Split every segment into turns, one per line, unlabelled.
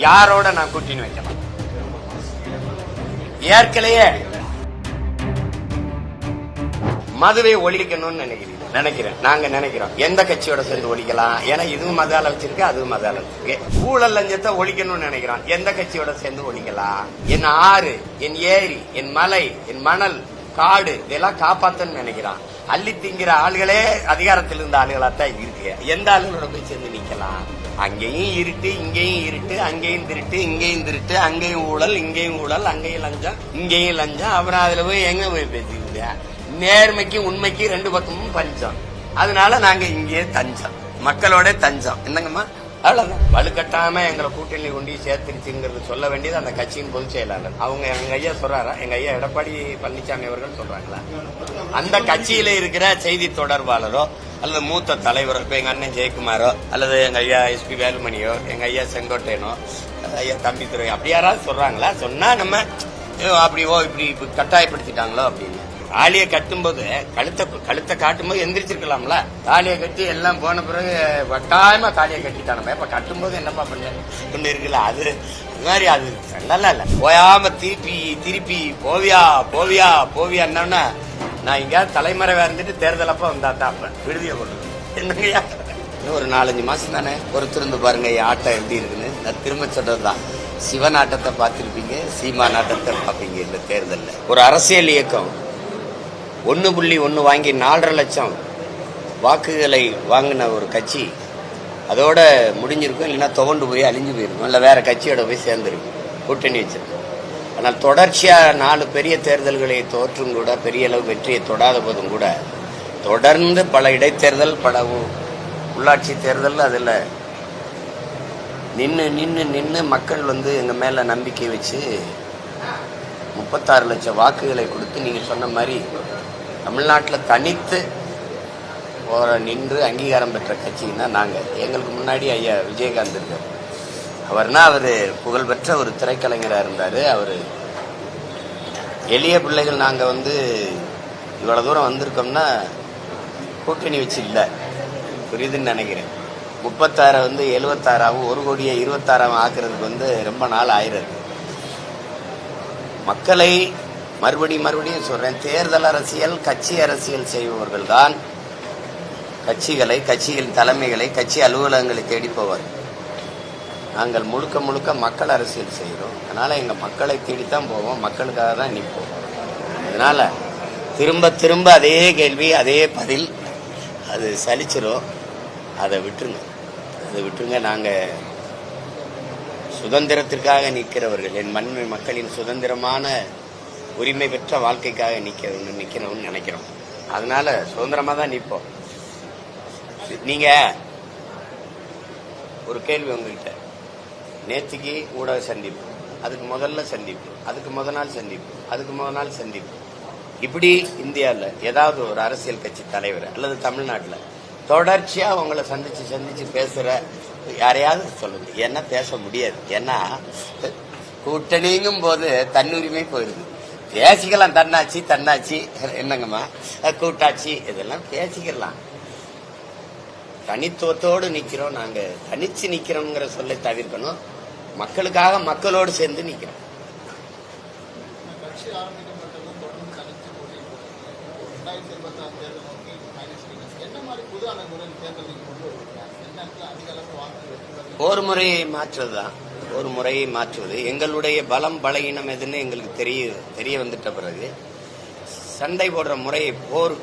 யாரோட நான் கூட்டின்னு வைக்கலாம்? ஏற்கனவே மதுவை ஒழிக்கணும்னு நினைக்கிறேன். நாங்க நினைக்கிறோம் எந்த கட்சியோட சேர்ந்து ஒழிக்கலாம். ஏன்னா இதுவும் மதால வச்சிருக்கு, அதுவும் மதால வச்சிருக்கு. ஊழல் லஞ்சத்தை ஒழிக்கணும்னு நினைக்கிறோம். எந்த கட்சியோட சேர்ந்து ஒழிக்கலாம்? என் ஆறு, என் ஏரி, என் மலை, என் மணல், காடு இதெல்லாம் காப்பாத்தன்னு நினைக்கிறான். அள்ளி திங்கிற ஆளுகளே அதிகாரத்தில் இருந்த ஆளுகளாத்தான் இருக்கு. எந்த ஆளுகளோட போய் சேர்ந்து நிக்கலாம்? அங்கேயும் இருட்டு, இங்கேயும் இருட்டு, அங்கேயும் திருட்டு, இங்கேயும் திருட்டு, அங்கேயும் ஊழல், இங்கேயும் ஊழல், அங்கேயும் லஞ்சம், இங்கேயும் லஞ்சம். அப்புறம் அதுல போய் எங்க போய் பேசிக்கிட்டு? நேர்மைக்கு உண்மைக்கு ரெண்டு பக்கமும் பஞ்சம். அதனால நாங்க இங்கே தஞ்சம், மக்களோட தஞ்சம். என்னங்கம்மா? அவ்வளவுதான். வலுக்கட்டாம எங்களை கூட்டணி கொண்டு சேர்த்துருச்சுங்கிறது சொல்ல வேண்டியது அந்த கட்சியின் பொதுச் செயலாளர். அவங்க எங்க ஐயா சொல்றாரா? எங்க ஐயா எடப்பாடி பழனிசாமி அவர்கள் சொல்றாங்களா? அந்த கட்சியில இருக்கிற செய்தி தொடர்பாளரோ அல்லது மூத்த தலைவரோ, இப்ப எங்க அண்ணன் ஜெயக்குமாரோ அல்லது எங்க ஐயா SP வேலுமணியோ, எங்க ஐயா செங்கோட்டையனோ, ஐயா தம்பித்துறை அப்படி யாராவது சொல்றாங்களா? சொன்னா நம்ம அப்படிவோ இப்படி கட்டாயப்படுத்திட்டாங்களோ அப்படின்னு. தாலியை கட்டும்போது கழுத்தை காட்டும்போது எந்திரிச்சிருக்கலாம்ல. தாலியை கட்டி எல்லாம் போன பிறகு வட்டாயமா தாலியை கட்டிட்டானே. இப்ப கட்டும்போது என்னப்பா பண்ண இருக்குல்ல, அது மாதிரி அது நல்லா இல்ல. போயாம திருப்பி போவியா என்னன்னா, நான் எங்கேயாவது தலைமறைவா இருந்துட்டு தேர்தல் அப்ப வந்தாதான் அப்ப விடுதியை கொண்டு என்னங்கய்யா. இன்னும் ஒரு 4-5 மாசம் தானே பொறுத்திருந்து பாருங்க ஆட்டம் எப்படி இருக்குன்னு. நான் திரும்ப சொல்றதுதான், சிவன் ஆட்டத்தை பார்த்திருப்பீங்க, சீமா நாட்டத்தை பார்ப்பீங்க. இந்த தேர்தலில் ஒரு அரசியல் இயக்கம் 1.1 வாங்கி 4.5 லட்சம் வாக்குகளை வாங்கின ஒரு கட்சி அதோட முடிஞ்சிருக்கும். இல்லைன்னா துவண்டு போய் அழிஞ்சு போயிருக்கும், இல்லை வேற கட்சியோட போய் சேர்ந்துருக்கும், கூட்டணி வச்சிருக்கும். ஆனால் தொடர்ச்சியா 4 பெரிய தேர்தல்களை தோற்றும் கூட பெரிய அளவு வெற்றியை தொடாத போதும் கூட தொடர்ந்து பல இடைத்தேர்தல், பல உள்ளாட்சி தேர்தல் அதில் நின்று மக்கள் எங்க மேல நம்பிக்கை வச்சு 36 லட்சம் வாக்குகளை கொடுத்து நீங்க சொன்ன மாதிரி தமிழ்நாட்டில் தனித்து நின்று அங்கீகாரம் பெற்ற கட்சின்னா நாங்க. எங்களுக்கு முன்னாடி ஐயா விஜயகாந்த் இருக்கார். அவர்னா அவரு புகழ்பெற்ற ஒரு திரைக்கலைஞராக இருந்தாரு. அவரு எளிய பிள்ளைகள் நாங்க இவ்வளவு தூரம் வந்திருக்கோம்னா கூட்டணி வச்சு இல்லை, புரியுதுன்னு நினைக்கிறேன். 36 76 1 கோடியை 26 ஆக்குறதுக்கு ரொம்ப நாள் ஆயிருக்கு. மக்களை மறுபடியும் சொல்றேன், தேர்தல் அரசியல், கட்சி அரசியல் செய்பவர்கள் தான் கட்சிகள் தலைமைகளை, கட்சி அலுவலகங்களை தேடி போவார். நாங்கள் முழுக்க மக்கள் அரசியல் செய்கிறோம். அதனால எங்க மக்களை தேடித்தான் போவோம், மக்களுக்காக தான் நிற்போம். அதனால திரும்ப அதே கேள்வி, அதே பதில், அது சலிச்சிரும். அதை விட்டுருங்க. நாங்க சுதந்திரத்திற்காக நிற்கிறவர்கள், என் மண்மை மக்களின் சுதந்திரமான உரிமை பெற்ற வாழ்க்கைக்காக நிற்கிறோம்னு நினைக்கிறோம். அதனால சுதந்திரமா தான் நிற்போம். நீங்க ஒரு கேள்வி உங்ககிட்ட, நேற்றுக்கு ஊடக சந்திப்பு, அதுக்கு முதல்ல சந்திப்பு, அதுக்கு முத நாள் சந்திப்பு, அதுக்கு முத நாள் சந்திப்பு, இப்படி இந்தியாவில் ஏதாவது ஒரு அரசியல் கட்சி தலைவர் அல்லது தமிழ்நாட்டில் தொடர்ச்சியா உங்களை சந்திச்சு பேசுற யாரையாவது சொல்லுங்க. ஏன்னா பேச முடியாது. ஏன்னா கூட்டணிங்கும் போது தன்னுரிமை போயிருது. பேசிக்கலாம், தன்னாட்சி என்னங்கம்மா, கூட்டாட்சி, இதெல்லாம் பேசிக்கலாம். தனித்துவத்தோடு நிக்கிறோம். நாங்க தனிச்சு நிக்கிறோம்ங்கிற சொல்லை தவிர்க்கணும். மக்களுக்காக மக்களோடு சேர்ந்து நிக்கிறோம். ஒரு முறையை மாற்றுவது எங்களுடைய பலம் பலகீனம் எதுன்னு எங்களுக்கு தெரிய வந்துட்ட பிறகு சண்டை போடுற போர்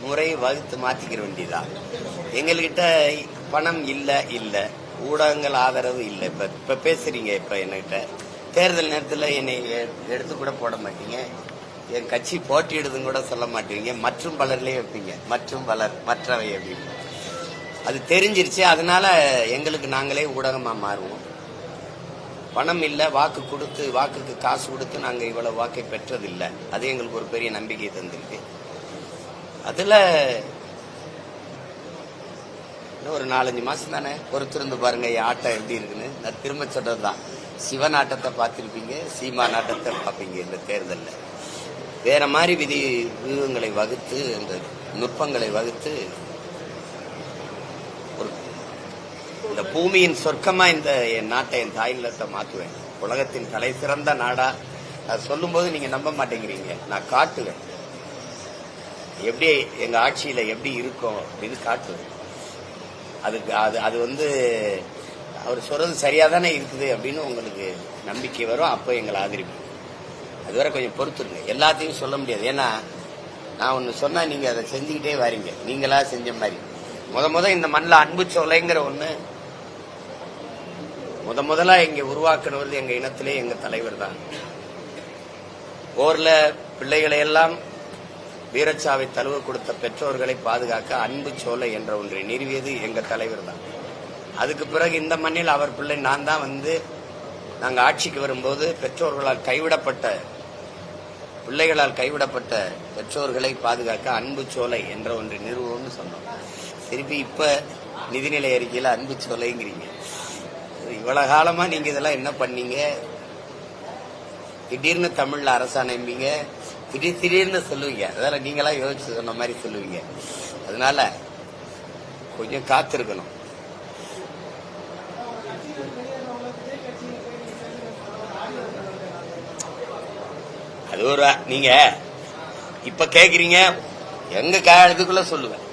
முறையை வகுத்து மாற்றிக்கிற வேண்டியதான். எங்கள்கிட்ட பணம் இல்ல, ஊடகங்கள் ஆதரவு இல்லை. இப்ப பேசுறீங்க, இப்ப என்கிட்ட தேர்தல் நேரத்தில் என்னை எடுத்து கூட போட மாட்டீங்க, என் கட்சி போட்டியிடுதுன்னு கூட சொல்ல மாட்டீங்க, மற்றும் பலர்லயே வைப்பீங்க, மற்றும் பலர், மற்றவை அப்படின்னு. அது தெரிஞ்சிருச்சு. அதனால எங்களுக்கு நாங்களே ஊடகமா மாறுவோம். பணம் இல்லை, வாக்குக்கு காசு கொடுத்து நாங்க இவ்வளவு வாக்கை பெற்றதில்லை. அது எங்களுக்கு ஒரு பெரிய நம்பிக்கையை தந்திருக்கு. அதுல இன்னும் ஒரு 4-5 மாசம் தானே பொறுத்திருந்து பாருங்க ஆட்டம் எப்படி இருக்குன்னு. நான் திரும்ப சொல்றதுதான், சிவன் ஆட்டத்தை பார்த்திருப்பீங்க, சீமா நாட்டத்தை பார்ப்பீங்க. இந்த தேர்தலில் வேற மாதிரி வியூகங்களை வகுத்து, அந்த நுட்பங்களை வகுத்து ஒரு இந்த பூமியின் சொர்க்கமா இந்த என் நாட்டை, என் தாய்நிலத்தை மாத்துவேன். உலகத்தின் தலை சிறந்த நாடா அது சொல்லும் போது நீங்க நம்ப மாட்டேங்கிறீங்க. நான் காட்டுவேன் எப்படி எங்க ஆட்சியில எப்படி இருக்கும் அப்படின்னு காட்டுவேன். அதுக்கு அது வந்து அவர் சொல்றது சரியாதானே இருக்குது அப்படின்னு உங்களுக்கு நம்பிக்கை வரும். அப்போ எங்களை ஆதரிப்போம். அதுவரை கொஞ்சம் பொறுத்துருங்க. எல்லாத்தையும் சொல்ல முடியாது. ஏன்னா நான் ஒன்னு சொன்னா நீங்க அதை செஞ்சுக்கிட்டே வரீங்க. நீங்களா செஞ்ச மாதிரி முத இந்த மண்ணில் அன்பு சோலைங்கிற ஒண்ணு முதலா இங்க உருவாக்குனது எங்க இனத்திலே எங்க தலைவர் தான். போர்ல பிள்ளைகளை எல்லாம் வீரச்சாவை தழுவ கொடுத்த பெற்றோர்களை பாதுகாக்க அன்பு சோலை என்ற ஒன்றை நிறுவியது எங்க தலைவர் தான். அதுக்கு பிறகு இந்த மண்ணில் அவர் பிள்ளை நான் தான் வந்து நாங்கள் ஆட்சிக்கு வரும்போது பெற்றோர்களால் கைவிடப்பட்ட பிள்ளைகளால் கைவிடப்பட்ட பெற்றோர்களை பாதுகாக்க அன்பு சோலை என்ற ஒன்றை நிறுவனம்னு சொன்னோம். திருப்பி இப்ப நிதிநிலை அறிக்கையில் அன்பு சோலைங்கிறீங்க. இவ்வளவு காலமா நீங்க இதெல்லாம் என்ன பண்ணீங்க? திடீர்னு தமிழ்ல அரசாணைம்பீங்க, திடீர்னு சொல்லுவீங்க. அதெல்லாம் நீங்களா யோசிச்சு சொன்ன மாதிரி சொல்லுவீங்க. அதனால கொஞ்சம் காத்திருக்கணும். அது ஒரு நீங்க இப்ப கேக்குறீங்க, எங்க காலத்துக்குள்ள சொல்லுவேன்.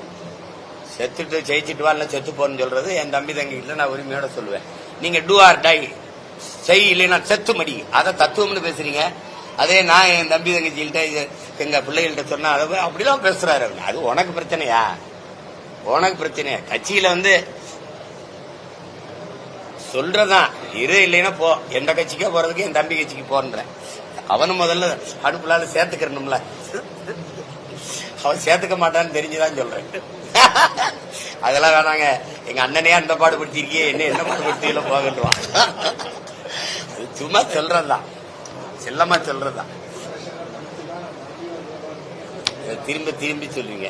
செத்துட்டு ஜெயிச்சுட்டு வா, செத்து போறேன்னு சொல்றது என் தம்பி தங்கிட்ட நான் உரிமையோட சொல்லுவேன். நீங்க டூ ஆர் டை செய், இல்லைன்னா செத்து மடி. அதை தத்துவம்னு பேசுறீங்க. அதே நான் என் தம்பி தங்கச்சிகிட்ட எங்க பிள்ளைகள்கிட்ட சொன்னா அதை அப்படிலாம் பேசுறாரு. அது உனக்கு பிரச்சனையா? உனக்கு பிரச்சனையா? கட்சியில வந்து சொல்றதான் இரு, இல்லைன்னா போ. எந்த கட்சிக்கோ போறதுக்கு என் தம்பி கட்சிக்கு போறேன். அவனும் முதல்ல அடுப்புலால சேர்த்துக்கிறணும்ல. அவன் சேர்த்துக்க மாட்டான்னு தெரிஞ்சுதான் சொல்றேன். அதெல்லாம் வேணாங்க. எங்க அண்ணனே அந்த பாடுபடுத்திருக்கே, என்ன பாடுபடுத்தியில போகட்டுவான். அது சும்மா சொல்றதுதான், செல்லமா சொல்றதுதான். திரும்பி சொல்லுவீங்க.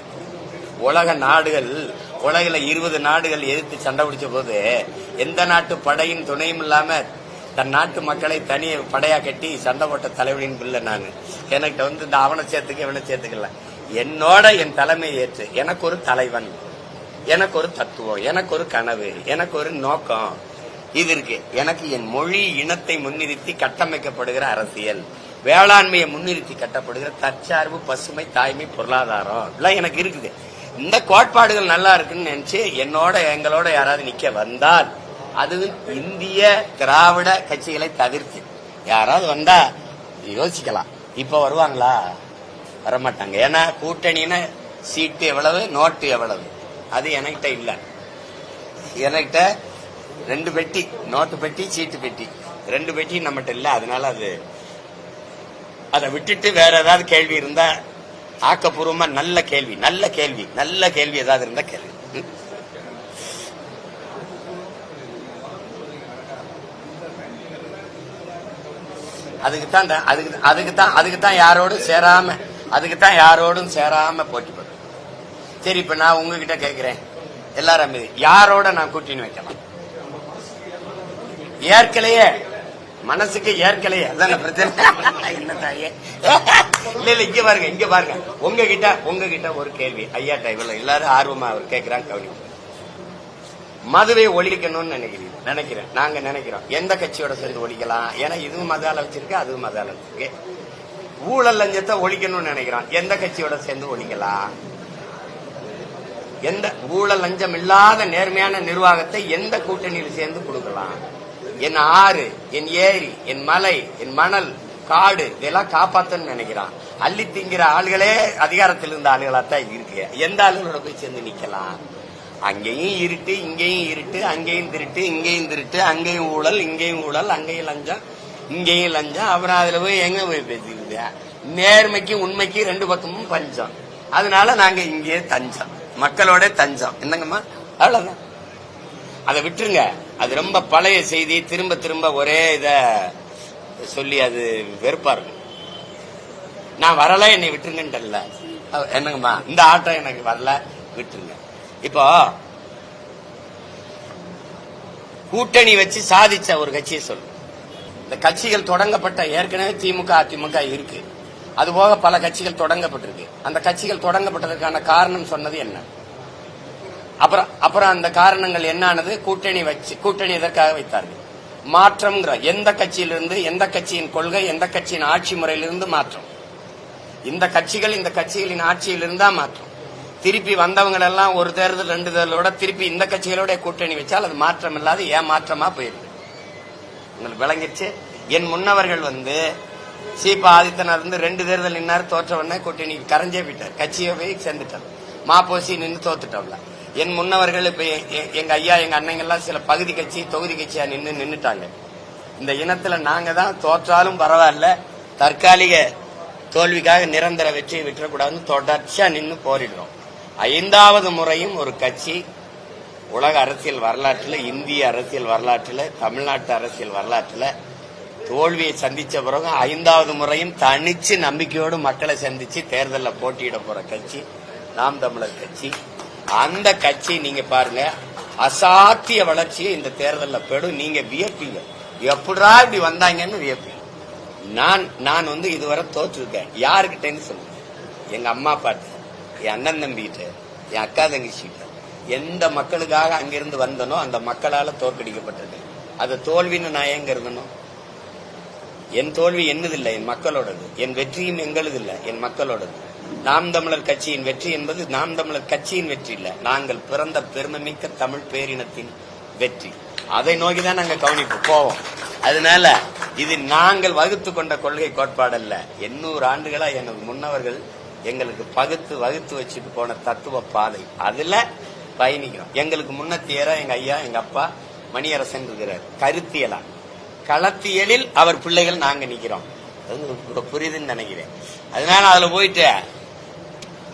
உலக நாடுகள், உலகில 20 நாடுகள் எதிர்த்து சண்டை பிடிச்ச போது எந்த நாட்டு படையின் துணையும் இல்லாம தன் நாட்டு மக்களை தனி படையா கட்டி சண்டை போட்ட தலைவனின் பிள்ளை நானு. எனக்கு வந்து இந்த அவனை சேர்த்துக்க இவனை சேர்த்துக்கல. என்னோட என் தலைமை ஏற்று எனக்கு ஒரு தலைவன், எனக்கு ஒரு தத்துவம், எனக்கு ஒரு கனவு, எனக்கு ஒரு நோக்கம் இது இருக்கு. எனக்கு என் மொழி இனத்தை முன்னிறுத்தி கட்டமைக்கப்படுகிற அரசியல், வேளாண்மையை முன்னிறுத்தி கட்டப்படுகிற தற்சார்பு, பசுமை, தாய்மை, பொருளாதாரம் எல்லாம் எனக்கு இருக்குது. இந்த கோட்பாடுகள் நல்லா இருக்குன்னு நினைச்சு என்னோட எங்களோட யாராவது நிக்க வந்தால் அது இந்திய திராவிட கட்சிகளை தவிர்த்து யாராவது வந்தா யோசிக்கலாம். இப்ப வருவாங்களா? வரமாட்டாங்க. ஏன்னா கூட்டணின்னு சீட்டு எவ்வளவு, நோட்டு எவ்வளவு, அது என்கிட்ட இல்ல. என்கிட்ட 2 பெட்டி, நோட்டு பெட்டி, சீட்டு பெட்டி, 2 பெட்டி நம்மகிட்ட இல்ல. அதனால அதை விட்டுட்டு வேற ஏதாவது கேள்வி இருந்தா ஆக்கப்பூர்வமா நல்ல கேள்வி ஏதாவது இருந்தா கேள்வி. அதுக்குத்தான் யாரோடும் சேராம போட்டி போடுறேன். சரி, இப்ப நான் உங்ககிட்ட கேட்கிறேன், எல்லாரும் யாரோட நான் கூட்டணி வைக்கலாம்? ஏற்கலையே மனசுக்கு ஏற்கலையே, அதான பிரச்சனை. என்ன தாயே? இல்ல இங்க பாருங்க உங்ககிட்ட ஒரு கேள்வி ஐயாட்ட. இவ்வளவு எல்லாரும் ஆர்வமா அவர் கேட்கிறாங்க, கவனி. மதுவை ஒழிக்கணும்னு நினைக்கிறேன். நாங்க நினைக்கிறோம் எந்த கட்சியோட சேர்ந்து ஒழிக்கலாம்? ஏன்னா இதுவும் மதால வச்சிருக்கு, அதுவும் மதால வச்சிருக்கு. ஊழல் லஞ்சத்தை ஒழிக்கணும்னு நினைக்கிறோம். எந்த கட்சியோட சேர்ந்து ஒழிக்கலாம்? எந்த ஊழல் லஞ்சம் இல்லாத நேர்மையான நிர்வாகத்தை எந்த கூட்டணியில் சேர்ந்து கொடுக்கலாம்? என் ஆறு, என் ஏரி, என் மலை, என் மணல், காடு இதெல்லாம் காப்பாத்தன்னு நினைக்கிறான். அள்ளி திங்கிற ஆளுகளே அதிகாரத்தில் இருந்த ஆளுகளாத்தான் இருக்கு. எந்த ஆளுகளோட போய் சேர்ந்து நிக்கலாம்? அங்கேயும் இருட்டு, இங்கேயும் இருட்டு, அங்கேயும் திருட்டு, இங்கேயும் திருட்டு, அங்கேயும் ஊழல், இங்கேயும் ஊழல், அங்கேயும் லஞ்சம், இங்கேயும் லஞ்சம். அப்புறம் அதுல போய் எங்க போய் பேசிக்கிட்டு? நேர்மைக்கு உண்மைக்கு 2 பக்கமும் பஞ்சம். அதனால நாங்க இங்கே தஞ்சம், மக்களோட தஞ்சம். என்னங்கம்மா? அவ்வளவுதான். அதை விட்டுருங்க. அது ரொம்ப பழைய செய்தி. திரும்ப ஒரே இத சொல்லி அது வெறுப்பா இருக்கும். நான் வரல, என்னை விட்டுருங்கன்றல. என்னங்கம்மா, இந்த ஆட்டம் எனக்கு வரல, விட்டுருங்க. இப்போ கூட்டணி வச்சு சாதிச்ச ஒரு கட்சியை சொல்லு. இந்த கட்சிகள் தொடங்கப்பட்ட, ஏற்கனவே திமுக அதிமுக இருக்கு, அதுபோக பல கட்சிகள் தொடங்கப்பட்டிருக்கு. அந்த கட்சிகள் தொடங்கப்பட்டதற்கான காரணம் சொன்னது என்ன? அப்புறம் அந்த காரணங்கள் என்னானது? கூட்டணி எதற்காக வைத்தார்கள்? மாற்றம்ங்கிற எந்த கட்சியிலிருந்து, எந்த கட்சியின் கொள்கை, எந்த கட்சியின் ஆட்சி முறையிலிருந்து மாற்றம். இந்த கட்சிகளின் ஆட்சியில் இருந்தா மாற்றம். திருப்பி வந்தவங்க எல்லாம் ஒரு தேர்தல் 2 தேர்தலோட திருப்பி இந்த கட்சிகளோட கூட்டணி வச்சால் அது மாற்றம் இல்லாத ஏமாற்றமா போயிருக்கு. உங்களுக்கு விளங்கிடுச்சு. என் முன்னவர்கள் சீபா ஆதித்தனார் 2 தேர்தல் நின்னாரு, தோற்ற உடனே கூட்டணி கரைஞ்சே போயிட்டார், கட்சியை போய் சேர்ந்துட்டார். மாப்போசி நின்று தோத்துட்டோம்ல. என் முன்னவர்கள் இப்ப எங்க ஐயா எங்க அண்ணங்க எல்லாம் சில பகுதி கட்சி தொகுதி கட்சியா நின்னுட்டாங்க. இந்த இனத்துல நாங்க தான் தோற்றாலும் பரவாயில்ல, தற்காலிக தோல்விக்காக நிரந்தர வெற்றியை விட்டுறக்கூடாதுன்னு தொடர்ச்சியா நின்று போரிடுறோம். 5வது முறையும் ஒரு கட்சி உலக அரசியல் வரலாற்றில், இந்திய அரசியல் வரலாற்றில், தமிழ்நாட்டு அரசியல் வரலாற்றில் தோல்வியை சந்திச்ச பிறகு 5வது முறையும் தனிச்சு நம்பிக்கையோடு மக்களை சந்திச்சு தேர்தலில் போட்டியிட போற கட்சி நாம் தமிழர் கட்சி. அந்த கட்சி நீங்க பாருங்க, அசாத்திய வளர்ச்சியை இந்த தேர்தலில் பெறும். நீங்க வியப்பீங்க, எப்படா இப்படி வந்தாங்கன்னு வியப்பீங்க. நான் இதுவரை தோற்றிருக்கேன். யாருக்கிட்டேன்னு சொல்லுங்க? எங்க அம்மா அப்பாட்ட, என் அண்ணன் தம்பிகிட்ட, என் அக்கா தங்கச்சிகிட்ட. எந்த மக்களுக்காக அங்கிருந்து வந்தனோ அந்த மக்களால தோற்கடிக்கப்பட்டது. அது தோல்வின்னு நான் ஏங்க இருந்தனும்? என் தோல்வி என்னதில்லை, என் மக்களோடது. என் வெற்றியும் எங்களது இல்லை, என் மக்களோடது. நாம் தமிழர் கட்சியின் வெற்றி என்பது நாம் தமிழர் கட்சியின் வெற்றி இல்ல, நாங்கள் பிறந்த பெருமைமிக்க தமிழ் பேரினத்தின் வெற்றி. அதை நோக்கிதான் நாங்க கவனிப்பு போவோம். அதனால இது நாங்கள் வகுத்து கொண்ட கொள்கை கோட்பாடு அல்ல. 800 ஆண்டுகளா எனது முன்னவர்கள் எங்களுக்கு வகுத்து வச்சுட்டு போன தத்துவ பாதை, அதுல பயணிக்கிறோம். எங்களுக்கு முன்னத்தியரா எங்க ஐயா எங்க அப்பா மணியரசன் இருக்கிறார். கருத்தியலா களத்தியலில் அவர் பிள்ளைகள் நாங்க நிக்கிறோம். புரியுதுன்னு நினைக்கிறேன். அதனால அதுல போயிட்டு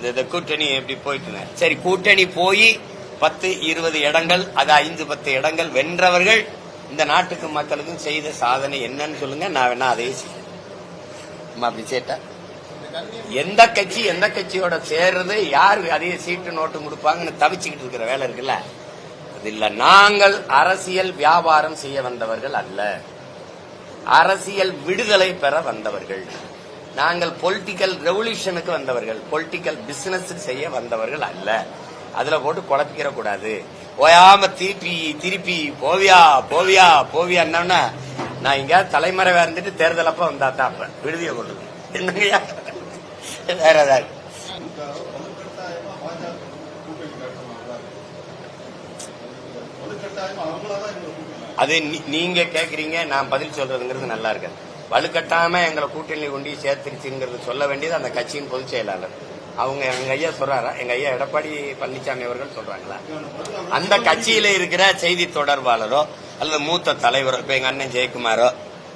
இந்த கூட்டணி எப்படி போயிட்டு, சரி கூட்டணி போய் 10-20 இடங்கள், அது 5-10 இடங்கள் வென்றவர்கள் இந்த நாட்டுக்கு மக்களுக்கும் செய்த சாதனை என்னன்னு சொல்லுங்க. நான் வேணா அதையே செய்யறேன். அப்படி சேட்டா எந்த கட்சியோட சேர்றது, யாரு அதிக சீட்டு நோட்டு கொடுப்பாங்கன்னு தவிச்சுக்கிட்டு இருக்கிற வேலை இருக்குல்ல, அது இல்ல. நாங்கள் அரசியல் வியாபாரம் செய்ய வந்தவர்கள் அல்ல, அரசியல் விடுதலை பெற வந்தவர்கள். நாங்கள் பொலிட்டிக்கல் ரெவல்யூஷனுக்கு வந்தவர்கள், பொலிட்டிக்கல் பிசினஸ் செய்ய வந்தவர்கள் அல்ல. அதுல போட்டு குழப்பிக்கிற கூடாது. ஓயாம திருப்பி போவியா நான் இங்க தலைமறைவா இருந்துட்டு தேர்தல் அப்ப வந்தாத்தான் அப்ப விடுதிய கொண்டு என்னங்கய்யா வேற ஏதாவது. அது நீங்க கேக்குறீங்க, நான் பதில் சொல்றதுங்கிறது நல்லா இருக்கு. வலுக்கட்டாம எங்களை கூட்டணி கொண்டு சேர்த்துருச்சுங்கிறது சொல்ல வேண்டியது அந்த கட்சியின் பொதுச் செயலாளர். அவங்க எங்க ஐயா சொல்றாரா? எங்க ஐயா எடப்பாடி பழனிசாமி அவர்கள் சொல்றாங்களா? அந்த கட்சியில இருக்கிற செய்தி தொடர்பாளரோ அல்லது மூத்த தலைவரோ, இப்ப எங்க அண்ணன் ஜெயக்குமாரோ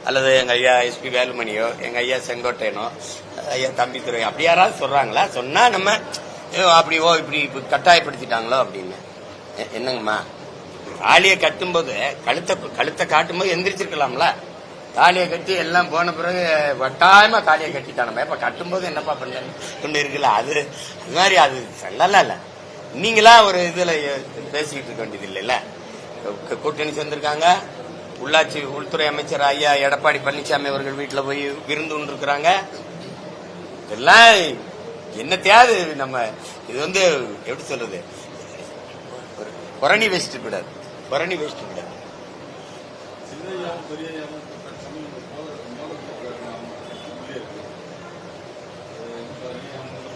அல்லது எங்க ஐயா எஸ்பி வேலுமணியோ, எங்க ஐயா செங்கோட்டையனோ, ஐயா தம்பித்துறை, அப்படி யாராவது சொல்றாங்களா? சொன்னா நம்ம இப்படி கட்டாயப்படுத்திட்டாங்களோ அப்படின்னு. என்னங்கம்மா, தாலியை கட்டும்போது கழுத்தை காட்டும்போது எந்திரிச்சிருக்கலாம்ல. தாலியை கட்டி எல்லாம் போன பிறகு வட்டாயமா தாலியை கட்டிட்டானே, இப்ப கட்டும்போது என்னப்பா பண்ணு இருக்குல்ல, அது மாதிரி அது சொல்லல இல்ல. நீங்களா ஒரு இதுல பேசிக்கிட்டு இருக்க வேண்டியது இல்லைல்ல. கூட்டணி சேர்ந்திருக்காங்க. உள்ளாட்சி உள்துறை அமைச்சர் ஐயா எடப்பாடி பழனிசாமி அவர்கள் வீட்டுல போய் விருந்து இருக்கிறாங்க. இதெல்லாம் என்னத்தையாவது நம்ம இது எப்படி சொல்றது, புரணி வேஸ்ட் கூடாது.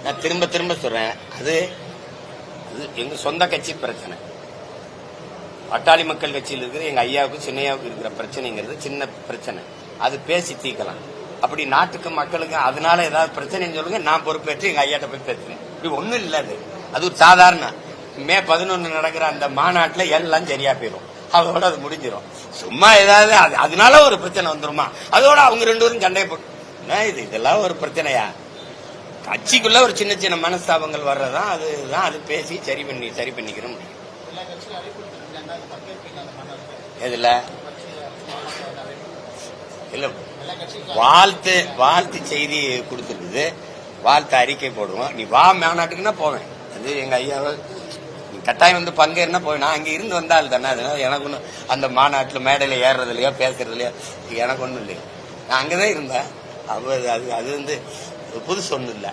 நான் திரும்ப சொல்றேன், அது எங்க சொந்த கட்சி பிரச்சனை. பட்டாளி மக்கள் கட்சியில் இருக்கிற எங்க ஐயாவுக்கும் சின்னையாவுக்கு இருக்கிற பிரச்சனைங்கிறது சின்ன பிரச்சனை, அது பேசி தீர்க்கலாம். அப்படி நாட்டுக்கு மக்களுக்கு அதனால ஏதாவது பிரச்சனைன்னு சொல்லுங்க, நான் பொறுப்பேற்று எங்க ஐயாட்ட போய் பேசுறேன். இப்படி ஒண்ணும் இல்ல. அது ஒரு சாதாரண மே 11 நடக்கிற அந்த மாநாட்டுல எல்லாம் சரியா போயிடும், அதோட அது முடிஞ்சிடும். சும்மா ஏதாவது அதனால ஒரு பிரச்சனை வந்துருமா, அதோட அவங்க 2 பேரும் சண்டை போட்டு இதெல்லாம் ஒரு பிரச்சனையா? கட்சிக்குள்ள ஒரு சின்ன சின்ன மனஸ்தாபங்கள் வர்றதான், அதுதான். அது பேசி சரி பண்ணிக்கிறோம். எதுல இல்ல வாழ்த்து செய்தி கொடுத்துருக்குது, வாழ்த்து அறிக்கை போடுவோம். நீ வா மாநாட்டுக்குன்னா போவேன். அது எங்க ஐயாவை கட்டாயம் பங்கேறினா போய் நான் அங்க இருந்து வந்தால் தானே. அதனால எனக்கு ஒன்றும் அந்த மாநாட்டில் மேடையில ஏறுறதுலையோ பேசுறதுலையோ எனக்கு ஒன்றும் இல்லையா. நான் அங்கதான் இருந்தேன். அது புதுசு ஒன்றும் இல்லை.